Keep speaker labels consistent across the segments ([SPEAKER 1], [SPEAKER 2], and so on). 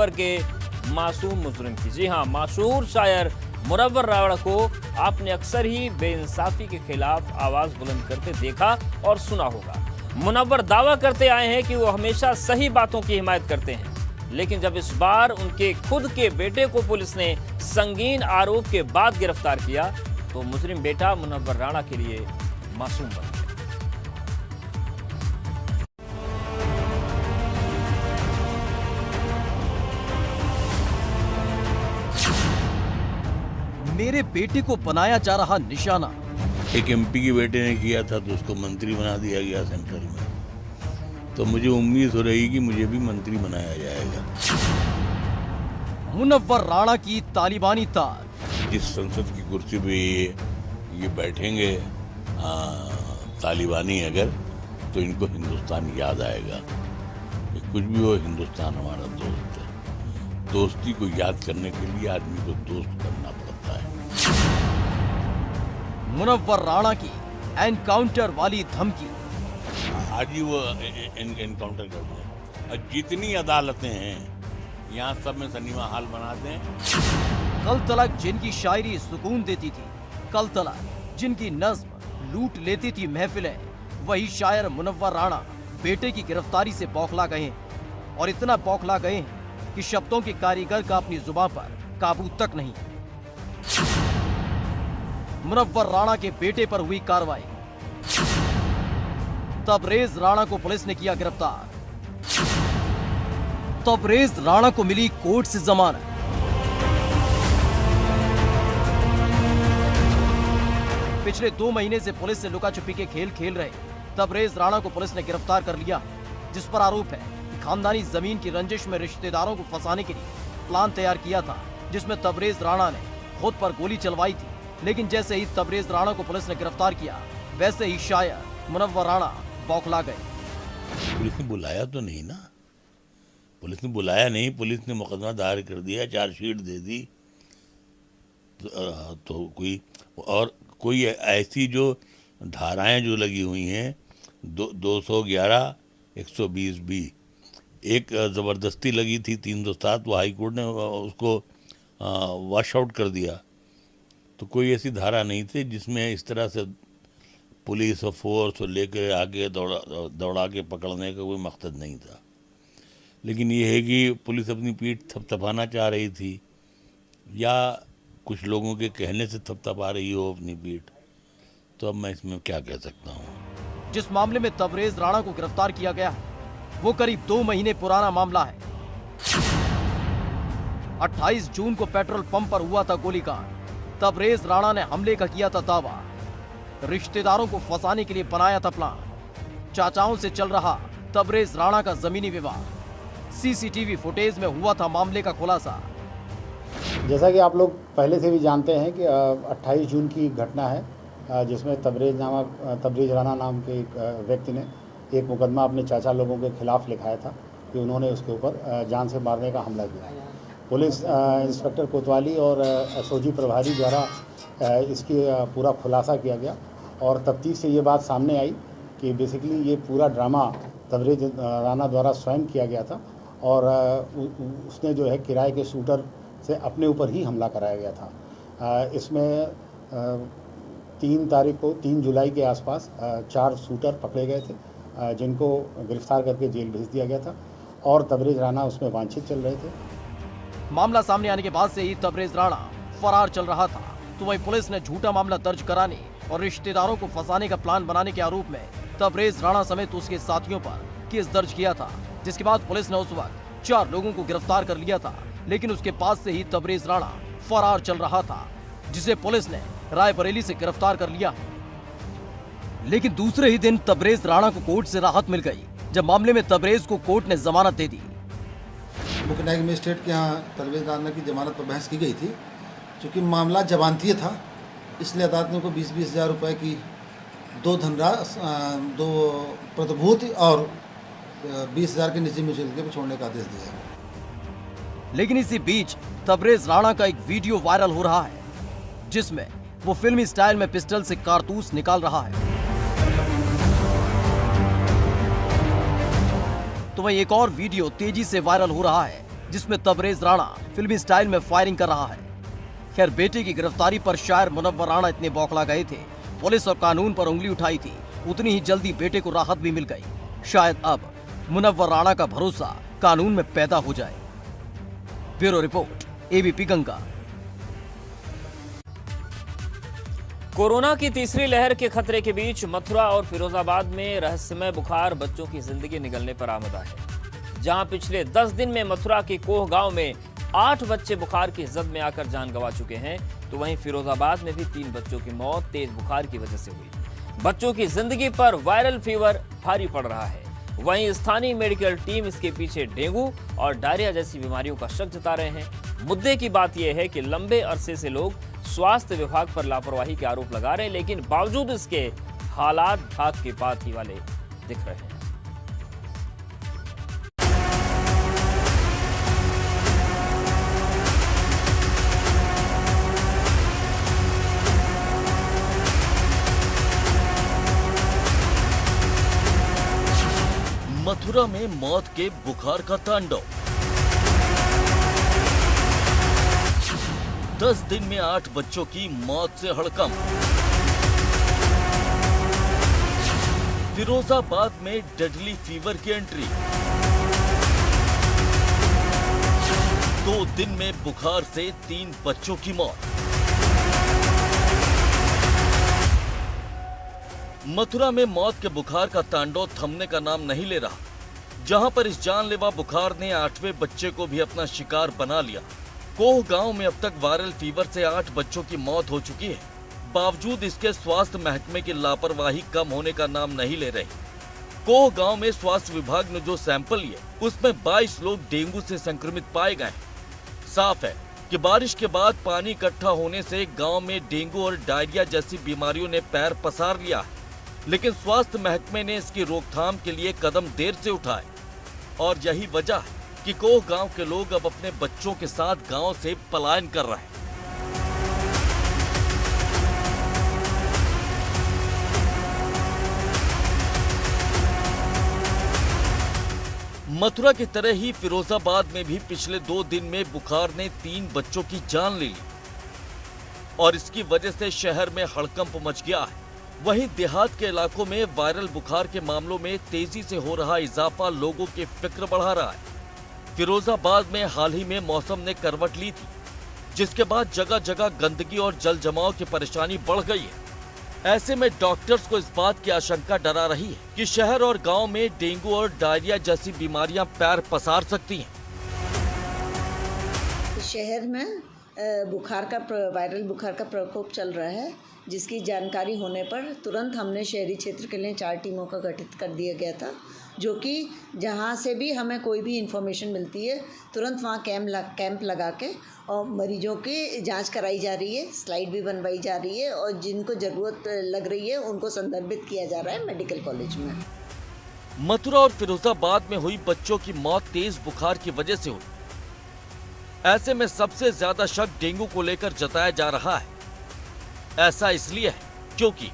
[SPEAKER 1] मुनव्वर के मासूम मुजरिम की। जी हां, मशहूर शायर मुनव्वर राणा को आपने अक्सर ही बेइंसाफी के खिलाफ आवाज बुलंद करते देखा और सुना होगा। मुनव्वर दावा करते आए हैं कि वो हमेशा सही बातों की हिमायत करते हैं, लेकिन जब इस बार उनके खुद के बेटे को पुलिस ने संगीन आरोप के बाद गिरफ्तार किया तो मुजरिम बेटा मुनव्वर राणा के लिए मासूम बन गया।
[SPEAKER 2] मेरे बेटे को बनाया जा रहा निशाना।
[SPEAKER 3] एक एमपी के बेटे ने किया था तो उसको मंत्री बना दिया गया सेंट्रल में, तो मुझे उम्मीद हो रही कि मुझे भी मंत्री बनाया जाएगा।
[SPEAKER 2] मुनव्वर राणा की तालिबानी तार।
[SPEAKER 3] जिस संसद की कुर्सी पे ये बैठेंगे तालिबानी अगर, तो इनको हिंदुस्तान याद आएगा। ये कुछ भी हो, हिंदुस्तान हमारा दोस्त है। दोस्ती को याद करने के लिए आदमी को दोस्त बनना पड़ता है।
[SPEAKER 2] मुनव्वर राणा की एनकाउंटर वाली धमकी।
[SPEAKER 3] आज ही वो एनकाउंटर कर दें। और जितनी अदालतें हैं यहाँ सब में सिनेमा हॉल बना दें।
[SPEAKER 2] कल तलक जिनकी शायरी सुकून देती थी, कल तलक जिनकी नज्म लूट लेती थी महफिलें, वही शायर मुनव्वर राणा बेटे की गिरफ्तारी से बौखला गए हैं। और इतना बौखला गए हैं कि शब्दों के कारीगर का अपनी जुबान पर काबू तक नहीं। मुनव्वर राणा के बेटे पर हुई कार्रवाई। तबरेज राणा को पुलिस ने किया गिरफ्तार। तबरेज राणा को मिली कोर्ट से जमानत। पिछले 2 महीने से पुलिस से लुका छुपी के खेल खेल रहे तबरेज राणा को पुलिस ने गिरफ्तार कर लिया, जिस पर आरोप है कि खानदानी जमीन की रंजिश में रिश्तेदारों को फंसाने के लिए प्लान तैयार किया था, जिसमें तबरेज राणा ने खुद पर गोली चलवाई थी। लेकिन जैसे ही तबरेज राणा को पुलिस ने गिरफ्तार किया, वैसे ही शायर मुनव्वर राणा बौखला गए।
[SPEAKER 3] पुलिस ने बुलाया तो नहीं ना, पुलिस ने बुलाया नहीं, पुलिस ने मुकदमा दायर कर दिया, चार्जशीट दे दी। तो कोई ऐसी जो धाराएं जो लगी हुई हैं 211, 120B, एक ज़बरदस्ती लगी थी 307, वो हाई कोर्ट ने उसको वॉश आउट कर दिया। तो कोई ऐसी धारा नहीं थी जिसमें इस तरह से पुलिस और फोर्स लेकर आगे दौड़ा के पकड़ने का कोई मकसद नहीं था। लेकिन ये है कि पुलिस अपनी पीठ थपथपाना चाह रही थी, या कुछ लोगों के कहने से थपथपा रही हो अपनी पीठ, तो अब मैं इसमें क्या कह सकता हूँ।
[SPEAKER 2] जिस मामले में तबरेज राणा को गिरफ्तार किया गया वो करीब 2 महीने पुराना मामला है। 28 जून को पेट्रोल पंप पर हुआ था गोलीकांड। तबरेज राणा ने हमले का किया था दावा। रिश्तेदारों को फंसाने के लिए बनाया था प्लान। चाचाओं से चल रहा तबरेज राणा का जमीनी विवाद। सीसीटीवी फुटेज में हुआ था मामले का खुलासा।
[SPEAKER 4] जैसा कि आप लोग पहले से भी जानते हैं कि 28 जून की घटना है, जिसमें तबरेज राणा नाम के एक व्यक्ति ने एक मुकदमा अपने चाचा लोगों के खिलाफ लिखाया था कि उन्होंने उसके ऊपर जान से मारने का हमला किया। पुलिस इंस्पेक्टर कोतवाली और एसओजी प्रभारी द्वारा इसकी पूरा खुलासा किया गया और तफ्तीश से ये बात सामने आई कि बेसिकली ये पूरा ड्रामा तबरेज राणा द्वारा स्वयं किया गया था और उसने जो है किराए के शूटर से अपने ऊपर ही हमला कराया गया था। इसमें 3 जुलाई के आसपास 4 शूटर पकड़े गए थे, जिनको गिरफ्तार करके जेल भेज दिया गया था और तबरेज राणा उसमें वांछित चल रहे थे।
[SPEAKER 2] मामला सामने आने के बाद से ही तबरेज राणा फरार चल रहा था, तो वहीं पुलिस ने झूठा मामला दर्ज कराने और रिश्तेदारों को फंसाने का प्लान बनाने के आरोप में तबरेज राणा समेत उसके साथियों पर केस दर्ज किया था, जिसके बाद पुलिस ने उस वक्त 4 लोगों को गिरफ्तार कर लिया था। लेकिन उसके पास से ही तबरेज राणा फरार चल रहा था, जिसे पुलिस ने रायबरेली से गिरफ्तार कर लिया। लेकिन दूसरे ही दिन तबरेज राणा को कोर्ट से राहत मिल गई, जब मामले में तबरेज को कोर्ट ने जमानत दे दी।
[SPEAKER 5] मुख्य न्यायिक मजिस्ट्रेट के यहाँ तबरेज राणा की जमानत पर बहस की गई थी। चूँकि मामला जमानतीय था, इसलिए अदालत ने उनको 20-20 हज़ार रुपये की 2 प्रतिभूति और 20 हज़ार की निजी मुचलके पर छोड़ने का आदेश दिया।
[SPEAKER 2] लेकिन इसी बीच तबरेज राणा का एक वीडियो वायरल हो रहा है, जिसमें वो फिल्मी स्टाइल में पिस्टल से कारतूस निकाल रहा है। तो वहीं एक और वीडियो तेजी से वायरल हो रहा है, जिसमें तबरेज राणा फिल्मी स्टाइल में फायरिंग कर रहा है। खैर, बेटे की गिरफ्तारी पर शायर मुनव्वर राणा इतने बौखला गए थे, पुलिस और कानून पर उंगली उठाई थी, उतनी ही जल्दी बेटे को राहत भी मिल गई। शायद अब मुनव्वर राणा का भरोसा कानून में पैदा हो जाए। Bureau report, ABP Ganga.
[SPEAKER 1] Corona की तीसरी लहर के खतरे के बीच मथुरा और फिरोजाबाद में रहस्यमय बुखार बच्चों की जिंदगी निगलने पर आमदा है। जहां पिछले 10 दिन में मथुरा के कोह गांव में 8 बच्चे बुखार की जद में आकर जान गंवा चुके हैं, तो वहीं फिरोजाबाद में भी 3 बच्चों की मौत तेज बुखार की वजह से हुई। बच्चों की जिंदगी पर वायरल फीवर भारी पड़ रहा है। वहीं स्थानीय मेडिकल टीम इसके पीछे डेंगू और डायरिया जैसी बीमारियों का शक जता रहे हैं। मुद्दे की बात यह है कि लंबे अरसे से लोग स्वास्थ्य विभाग पर लापरवाही के आरोप लगा रहे हैं, लेकिन बावजूद इसके हालात भाग के पाती वाले दिख रहे हैं।
[SPEAKER 6] मथुरा में मौत के बुखार का तांडव। 10 दिन में 8 बच्चों की मौत से हड़कंप। फिरोजाबाद में डेडली फीवर की एंट्री। 2 दिन में बुखार से 3 बच्चों की मौत। मथुरा में मौत के बुखार का तांडव थमने का नाम नहीं ले रहा। जहां पर इस जानलेवा बुखार ने 8वें बच्चे को भी अपना शिकार बना लिया। कोह गांव में अब तक वायरल फीवर से 8 बच्चों की मौत हो चुकी है। बावजूद इसके स्वास्थ्य महकमे की लापरवाही कम होने का नाम नहीं ले रही। कोह गांव में स्वास्थ्य विभाग ने जो सैंपल लिए उसमें 22 लोग डेंगू से संक्रमित पाए गए। साफ है कि बारिश के बाद पानी इकट्ठा होने से गांव में डेंगू और डायरिया जैसी बीमारियों ने पैर पसार लिया है, लेकिन स्वास्थ्य महकमे ने इसकी रोकथाम के लिए कदम देर से उठाए और यही वजह है कि कोह गांव के लोग अब अपने बच्चों के साथ गांव से पलायन कर रहे हैं। मथुरा की तरह ही फिरोजाबाद में भी पिछले 2 दिन में बुखार ने 3 बच्चों की जान ले ली और इसकी वजह से शहर में हड़कंप मच गया है। वहीं देहात के इलाकों में वायरल बुखार के मामलों में तेजी से हो रहा इजाफा लोगों की फिक्र बढ़ा रहा है। फिरोजाबाद में हाल ही में मौसम ने करवट ली थी, जिसके बाद जगह जगह गंदगी और जल जमाव की परेशानी बढ़ गई है। ऐसे में डॉक्टर्स को इस बात की आशंका डरा रही है कि शहर और गांव में डेंगू और डायरिया जैसी बीमारियां पैर पसार सकती हैं।
[SPEAKER 7] शहर में वायरल बुखार का प्रकोप चल रहा है, जिसकी जानकारी होने पर तुरंत हमने शहरी क्षेत्र के लिए 4 टीमों का गठित कर दिया गया था, जो कि जहां से भी हमें कोई भी इंफॉर्मेशन मिलती है तुरंत वहां कैंप लगा के और मरीजों की जांच कराई जा रही है, स्लाइड भी बनवाई जा रही है और जिनको ज़रूरत लग रही है उनको संदर्भित किया जा रहा है मेडिकल कॉलेज में।
[SPEAKER 6] मथुरा और फिरोजाबाद में हुई बच्चों की मौत तेज बुखार की वजह से हुई। ऐसे में सबसे ज्यादा शक डेंगू को लेकर जताया जा रहा है। ऐसा इसलिए है क्योंकि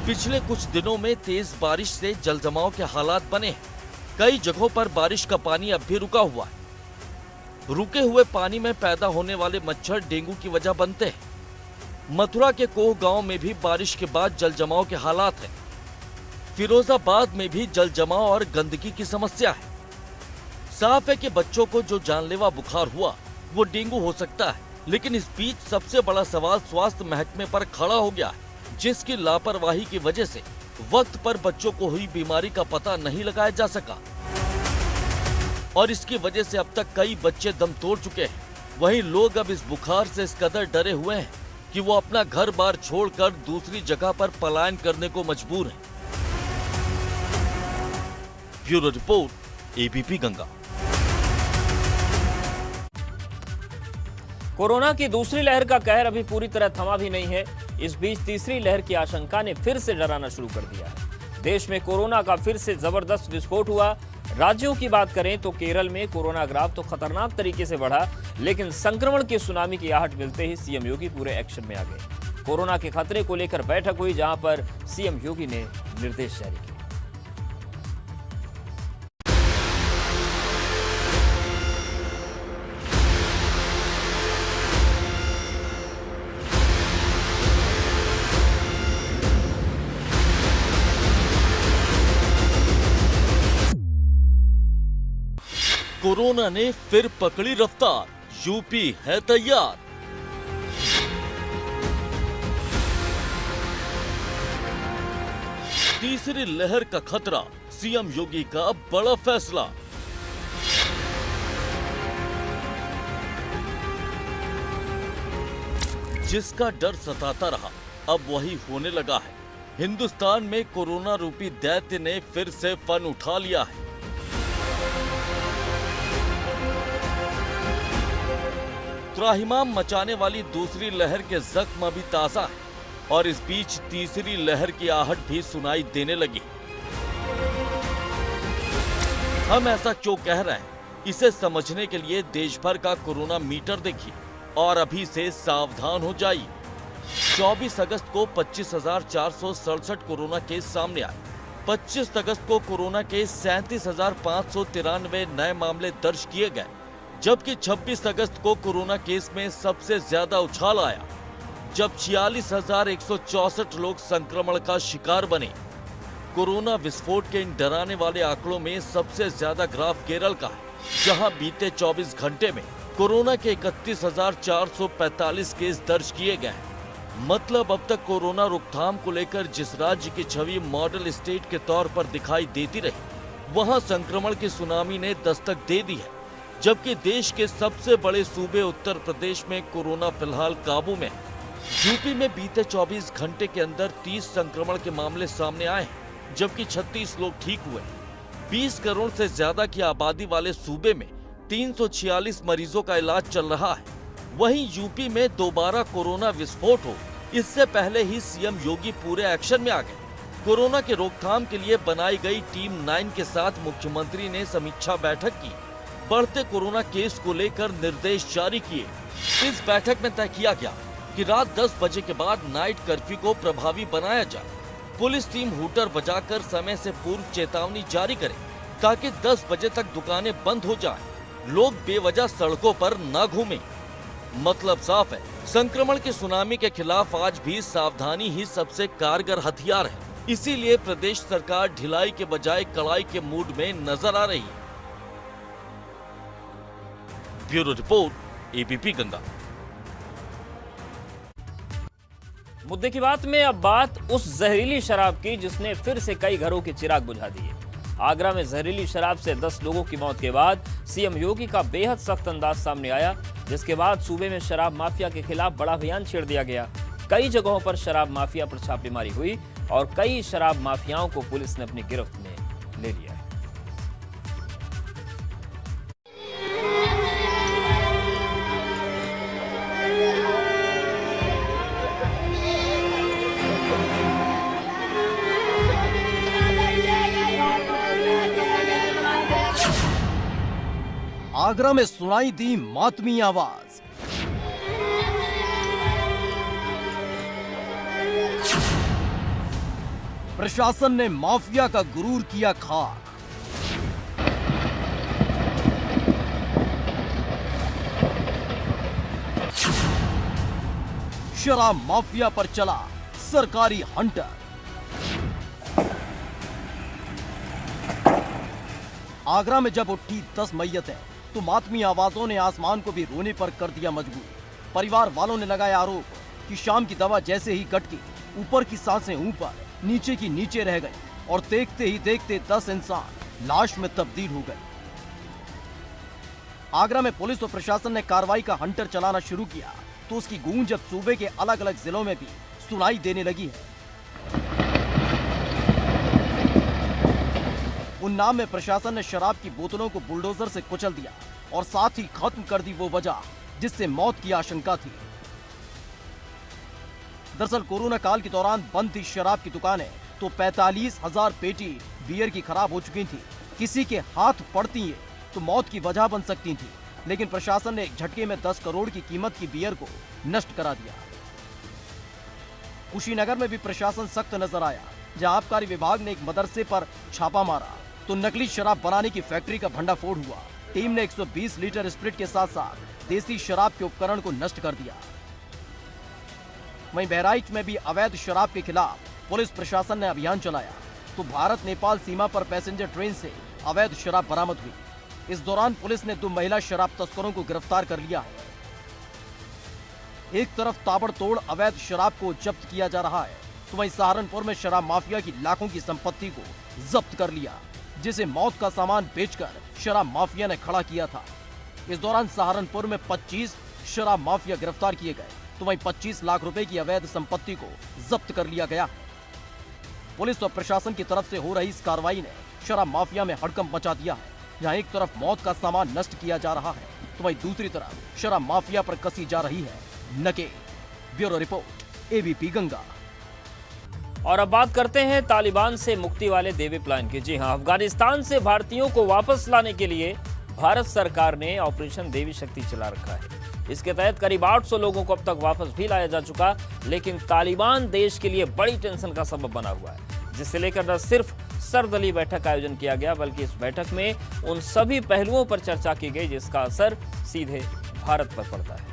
[SPEAKER 6] पिछले कुछ दिनों में तेज बारिश से जलजमाव के हालात बने हैं। कई जगहों पर बारिश का पानी अब भी रुका हुआ है। रुके हुए पानी में पैदा होने वाले मच्छर डेंगू की वजह बनते हैं। मथुरा के कोह गांव में भी बारिश के बाद जलजमाव के हालात हैं। फिरोजाबाद में भी जलजमाव और गंदगी की समस्या है। साफ है कि बच्चों को जो जानलेवा बुखार हुआ वो डेंगू हो सकता है, लेकिन इस बीच सबसे बड़ा सवाल स्वास्थ्य महकमे पर खड़ा हो गया है, जिसकी लापरवाही की वजह से वक्त पर बच्चों को हुई बीमारी का पता नहीं लगाया जा सका और इसकी वजह से अब तक कई बच्चे दम तोड़ चुके हैं। वहीं लोग अब इस बुखार से इस कदर डरे हुए हैं कि वो अपना घर बार छोड़कर दूसरी जगह पर पलायन करने को मजबूर हैं। Bureau report, ABP Ganga.
[SPEAKER 1] Corona की दूसरी लहर का कहर अभी पूरी तरह थमा भी नहीं है। इस बीच तीसरी लहर की आशंका ने फिर से डराना शुरू कर दिया है। देश में कोरोना का फिर से जबरदस्त विस्फोट हुआ। राज्यों की बात करें तो केरल में कोरोना ग्राफ तो खतरनाक तरीके से बढ़ा, लेकिन संक्रमण की सुनामी की आहट मिलते ही सीएम योगी पूरे एक्शन में आ गए। कोरोना के खतरे को लेकर बैठक हुई, जहां पर सीएम योगी ने निर्देश जारी किए।
[SPEAKER 6] कोरोना ने फिर पकड़ी रफ्तार, यूपी है तैयार। तीसरी लहर का खतरा, सीएम योगी का बड़ा फैसला। जिसका डर सताता रहा, अब वही होने लगा है। हिंदुस्तान में कोरोना रूपी दैत्य ने फिर से फन उठा लिया है। त्राहिमाम मचाने वाली दूसरी लहर के जख्म अभी ताजा है और इस बीच तीसरी लहर की आहट भी सुनाई देने लगी। हम ऐसा क्यों कह रहे हैं, इसे समझने के लिए देश भर का कोरोना मीटर देखिए और अभी से सावधान हो जाइए। 24 अगस्त को 25,467 कोरोना केस सामने आए। 25 अगस्त को कोरोना के 37,593 नए मामले दर्ज किए गए, जबकि 26 अगस्त को कोरोना केस में सबसे ज्यादा उछाल आया, जब 46,164 लोग संक्रमण का शिकार बने। कोरोना विस्फोट के इन डराने वाले आंकड़ों में सबसे ज्यादा ग्राफ केरल का है, जहां बीते 24 घंटे में कोरोना के 31,445 केस दर्ज किए गए हैं। मतलब अब तक कोरोना रोकथाम को लेकर जिस राज्य की छवि मॉडल स्टेट के तौर पर दिखाई देती रही, वहां संक्रमण की सुनामी ने दस्तक दे दी है, जबकि देश के सबसे बड़े सूबे उत्तर प्रदेश में कोरोना फिलहाल काबू में है। यूपी में बीते 24 घंटे के अंदर 30 संक्रमण के मामले सामने आए हैं, जबकि 36 लोग ठीक हुए। 20 करोड़ से ज्यादा की आबादी वाले सूबे में 346 मरीजों का इलाज चल रहा है। वहीं यूपी में दोबारा कोरोना विस्फोट हो, इससे पहले ही सीएम योगी पूरे एक्शन में आ गए। कोरोना के रोकथाम के लिए बनाई गई टीम 9 के साथ मुख्यमंत्री ने समीक्षा बैठक की। बढ़ते कोरोना केस को लेकर निर्देश जारी किए। इस बैठक में तय किया गया कि रात 10 बजे के बाद नाइट कर्फ्यू को प्रभावी बनाया जाए। पुलिस टीम हूटर बजाकर समय से पूर्व चेतावनी जारी करे, ताकि 10 बजे तक दुकानें बंद हो जाएं, लोग बेवजह सड़कों पर न घूमें। मतलब साफ है, संक्रमण की सुनामी के खिलाफ आज भी सावधानी ही सबसे कारगर हथियार है। इसीलिए प्रदेश सरकार ढिलाई के बजाय कड़ाई के मूड में नजर आ रही है। Bureau report, ABP Ganga.
[SPEAKER 1] मुद्दे की बात में अब बात उस जहरीली शराब की जिसने फिर से कई घरों के चिराग बुझा दिए। आगरा में जहरीली शराब से 10 लोगों की मौत के बाद सीएम योगी का बेहद सख्त अंदाज सामने आया, जिसके बाद सूबे में शराब माफिया के खिलाफ बड़ा अभियान छेड़ दिया गया। कई जगहों पर शराब माफिया पर छापेमारी हुई और कई शराब माफियाओं को पुलिस ने अपनी गिरफ्त में ले लिया।
[SPEAKER 2] आगरा में सुनाई दी मातमी आवाज। प्रशासन ने माफिया का गुरूर किया खाक। शराब माफिया पर चला सरकारी हंटर। आगरा में जब उठी 10 मैयतें तो मातमी आवाजों ने आसमान को भी रोने पर कर दिया मजबूर। परिवार वालों ने लगाया आरोप कि शाम की दवा जैसे ही कटकी, ऊपर की सांसें ऊपर, नीचे की नीचे रह गई और देखते ही देखते 10 इंसान लाश में तब्दील हो गए। आगरा में पुलिस और प्रशासन ने कार्रवाई का हंटर चलाना शुरू किया तो उसकी गूंज अब सूबे के अलग अलग जिलों में भी सुनाई देने लगी है। उन्नाव में प्रशासन ने शराब की बोतलों को बुलडोजर से कुचल दिया और साथ ही खत्म कर दी वो वजह जिससे मौत की आशंका थी। दरअसल कोरोना काल के दौरान बंद थी शराब की दुकानें तो 45,000 पेटी बियर की खराब हो चुकी थी। किसी के हाथ पड़ती है तो मौत की वजह बन सकती थी, लेकिन प्रशासन ने एक झटके में 10 करोड़ की कीमत की बियर को नष्ट करा दिया। कुशीनगर में भी प्रशासन सख्त नजर आया, जहां आबकारी विभाग ने एक मदरसे पर छापा मारा तो नकली शराब बनाने की फैक्ट्री का भंडाफोड़ हुआ। टीम ने 120 लीटर स्प्रिट के साथ साथ देसी शराब के उपकरण को नष्ट कर दिया। वहीं बहराइच में भी अवैध शराब के खिलाफ पुलिस प्रशासन ने अभियान चलाया तो भारत नेपाल सीमा पर पैसेंजर ट्रेन से अवैध शराब बरामद हुई। इस दौरान पुलिस ने 2 महिला शराब तस्करों को गिरफ्तार कर लिया है। एक तरफ ताबड़तोड़ अवैध शराब को जब्त किया जा रहा है, तो वहीं सहारनपुर में शराब माफिया की लाखों की संपत्ति को जब्त कर लिया, जिसे मौत का सामान बेचकर शराब माफिया ने खड़ा किया था। इस दौरान सहारनपुर में 25 शराब माफिया गिरफ्तार किए गए, तो वहीं 25 लाख रुपए की अवैध संपत्ति को जब्त कर लिया गया। पुलिस और प्रशासन की तरफ से हो रही इस कार्रवाई ने शराब माफिया में हड़कंप मचा दिया है। यहाँ एक तरफ मौत का सामान नष्ट किया जा रहा है, तो वहीं दूसरी तरफ शराब माफिया पर कसी जा रही है नकेल। Bureau report, ABP Ganga.
[SPEAKER 1] और अब बात करते हैं तालिबान से मुक्ति वाले देवी प्लान की। जी हां, अफगानिस्तान से भारतीयों को वापस लाने के लिए भारत सरकार ने ऑपरेशन देवी शक्ति चला रखा है। इसके तहत करीब 800 लोगों को अब तक वापस भी लाया जा चुका, लेकिन तालिबान देश के लिए बड़ी टेंशन का सबब बना हुआ है, जिसे लेकर न सिर्फ सर्वदलीय बैठक का आयोजन किया गया, बल्कि इस बैठक में उन सभी पहलुओं पर चर्चा की गई जिसका असर सीधे भारत पर पड़ता है।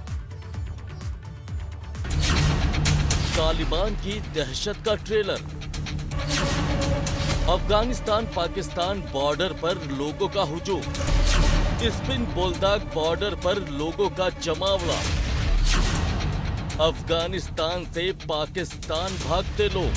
[SPEAKER 6] तालिबान की दहशत का ट्रेलर। अफगानिस्तान पाकिस्तान बॉर्डर पर लोगों का हुजूम। स्पिन बोलदाग बॉर्डर पर लोगों का जमावड़ा। अफगानिस्तान से पाकिस्तान भागते लोग।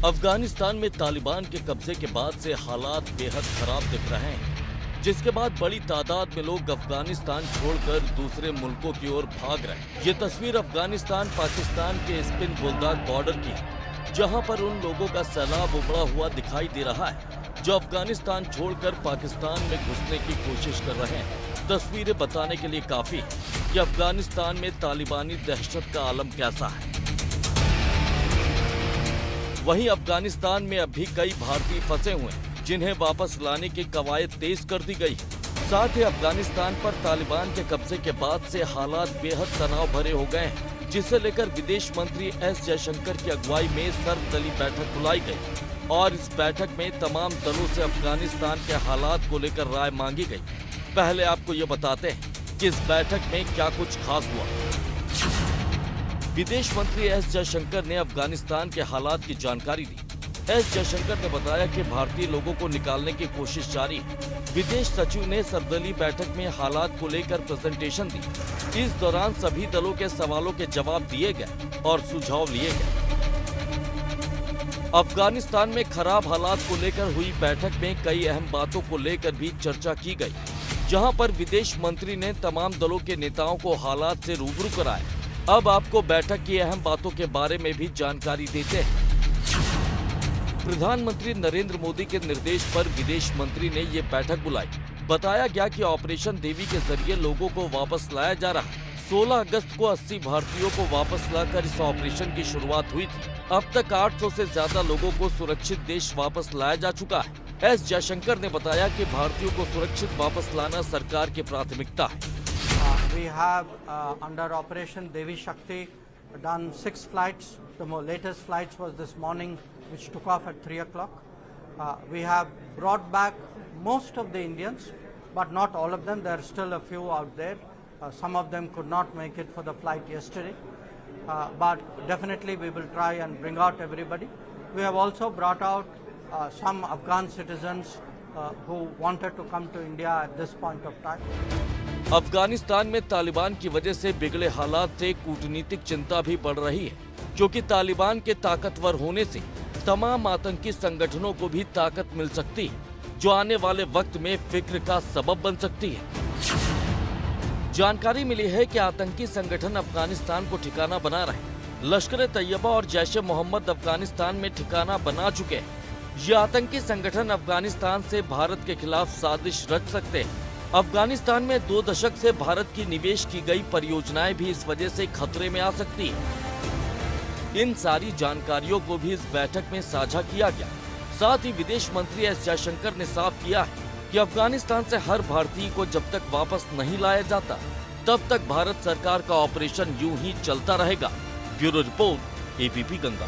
[SPEAKER 6] अफगानिस्तान में तालिबान के कब्जे के बाद से हालात बेहद खराब दिख रहे हैं, जिसके बाद बड़ी तादाद में लोग अफगानिस्तान छोड़कर दूसरे मुल्कों की ओर भाग रहे हैं। ये तस्वीर अफगानिस्तान पाकिस्तान के स्पिन बोलदाग बॉर्डर की है, जहां पर उन लोगों का सैलाब उमड़ा हुआ दिखाई दे रहा है जो अफगानिस्तान छोड़कर पाकिस्तान में घुसने की कोशिश कर रहे हैं। तस्वीरें बताने के लिए काफी कि अफगानिस्तान में तालिबानी दहशत का आलम कैसा है। वहीं अफगानिस्तान में अब भी कई भारतीय फंसे हुए हैं, जिन्हें वापस लाने की कवायद तेज कर दी गई। साथ ही अफगानिस्तान पर तालिबान के कब्जे के बाद से हालात बेहद तनाव भरे हो गए हैं, जिसे लेकर विदेश मंत्री एस जयशंकर की अगुवाई में सर्वदलीय बैठक बुलाई गई और इस बैठक में तमाम दलों से अफगानिस्तान के हालात को लेकर राय मांगी गई। पहले आपको ये बताते हैं कि इस बैठक में क्या कुछ खास हुआ। विदेश मंत्री एस जयशंकर ने अफगानिस्तान के हालात की जानकारी दी। एस जयशंकर ने बताया कि भारतीय लोगों को निकालने की कोशिश जारी है। विदेश सचिव ने सर्वदलीय बैठक में हालात को लेकर प्रेजेंटेशन दी। इस दौरान सभी दलों के सवालों के जवाब दिए गए और सुझाव लिए गए। अफगानिस्तान में खराब हालात को लेकर हुई बैठक में कई अहम बातों को लेकर भी चर्चा की गई, जहां पर विदेश मंत्री ने तमाम दलों के नेताओं को हालात से रूबरू कराया। अब आपको बैठक की अहम बातों के बारे में भी जानकारी देते हैं। प्रधानमंत्री नरेंद्र मोदी के निर्देश पर विदेश मंत्री ने ये बैठक बुलाई। बताया गया कि ऑपरेशन देवी के जरिए लोगों को वापस लाया जा रहा है। 16 अगस्त को 80 भारतीयों को वापस लाकर इस ऑपरेशन की शुरुआत हुई थी। अब तक 800 से ज्यादा लोगों को सुरक्षित देश वापस लाया जा चुका है। एस जयशंकर ने बताया कि भारतीयों को सुरक्षित वापस लाना सरकार की प्राथमिकता है।
[SPEAKER 8] We have under Operation Devi Shakti done 6 flights. The latest flights was this morning, which took off at 3 o'clock. We have brought back most of the Indians, but not all of them. There are still a few out there. Some of them could not make it for the flight yesterday, but definitely we will try and bring out everybody. We have also brought out some Afghan citizens who wanted to come to India at this point of time.
[SPEAKER 6] Afghanistan में तालिबान की वजह से बिगड़े हालात से कूटनीतिक चिंता भी बढ़ रही है, क्योंकि तालिबान के ताकतवर होने से तमाम आतंकी संगठनों को भी ताकत मिल सकती है, जो आने वाले वक्त में फिक्र का सबब बन सकती है। जानकारी मिली है कि आतंकी संगठन अफगानिस्तान को ठिकाना बना रहे हैं। लश्कर तैयबा और जैश ए मोहम्मद अफगानिस्तान में ठिकाना बना चुके हैं। ये आतंकी संगठन अफगानिस्तान से भारत के खिलाफ साजिश रच सकते हैं। अफगानिस्तान में 2 दशक से भारत की निवेश की गई परियोजनाएं भी इस वजह से खतरे में आ सकती हैं। इन सारी जानकारियों को भी इस बैठक में साझा किया गया। साथ ही विदेश मंत्री एस जयशंकर ने साफ किया है कि अफगानिस्तान से हर भारतीय को जब तक वापस नहीं लाया जाता, तब तक भारत सरकार का ऑपरेशन यूं ही चलता रहेगा। Bureau report, ABP Ganga.